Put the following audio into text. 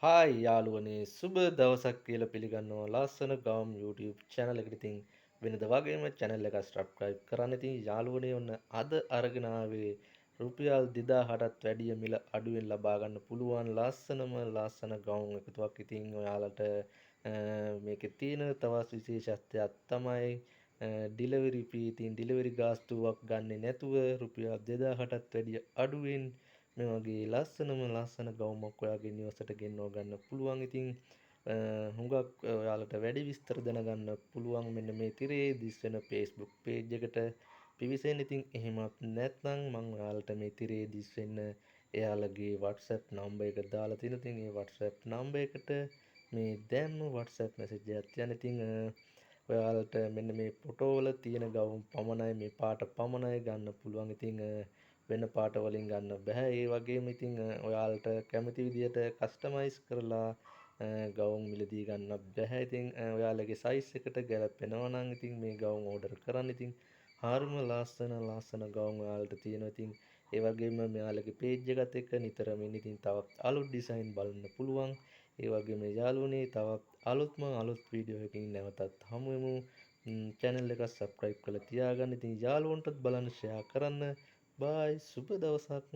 Hi යාළුවනේ සුබ දවසක් කියලා පිළිගන්නවා ලස්සන ගම් YouTube channel එකට. ඉතින් වෙනද වගේම channel එක subscribe කරන්න. ඉතින් යාළුවනේ ඔන්න අද අරගෙන ආවේ රුපියල් 2000ටත් වැඩිය මිල අඩුවෙන් ලබා ගන්න පුළුවන් ලස්සන ගම් එකතුවක්. ඉතින් ඔයාලට මේකේ තියෙන තවත් විශේෂත්වයක් තමයි ඩිලිවරි fee. ඉතින් ඩිලිවරි ගාස්තුවක් ගන්නේ නැතුව රුපියල් 2000ටත් වැඩිය අඩුවෙන් මේ වගේ ලස්සන ගවුමක් ඔයාගේ නිවසට ගෙන්වා ගන්න පුළුවන්. ඉතින් හුඟක් ඔයාලට වැඩි විස්තර දැනගන්න පුළුවන් මෙන්න මේ තිරේ දිස්වෙන Facebook page එකට පිවිසෙන්න. ඉතින් එහෙමත් නැත්නම් මම ඔයාලට මේ තිරේ දිස්වෙන්න එයාලගේ WhatsApp number එක දාලා තියෙනවා. ඉතින් ඒ WhatsApp number එකට මේ දැන්ම WhatsApp message එකක් යන. ඉතින් ඔයාලට මෙන්න මේ ෆොටෝ වල තියෙන ගවුම් පමණයි, මේ පාට පමණයි ගන්න පුළුවන්. ඉතින් වෙන පාට වලින් ගන්න බෑ. ඒ වගේම ඉතින් ඔයාලට කැමති විදියට කස්ටමයිස් කරලා ගවුම් මිලදී ගන්න බෑ. ඉතින් ඔයාලගේ සයිස් එකට ගැලපෙනවා නම් ඉතින් මේ ගවුම් ඕඩර් කරන්න. ඉතින් හරිම ලස්සන ගවුම් ඔයාලට තියෙනවා. ඉතින් ඒ වගේම මෙයාලගේ පේජ් එකත් එක්ක නිතරම ඉතින් තවත් අලුත් ඩිසයින් බලන්න පුළුවන්. ඒ වගේම යාළුවනේ තවත් අලුත් වීඩියෝ එකකින් නැවතත් හමු වෙමු. channel එක subscribe කරලා තියාගන්න. ඉතින් යාළුවන්ටත් බලන්න share කරන්න. බයි සුබ දවසක්.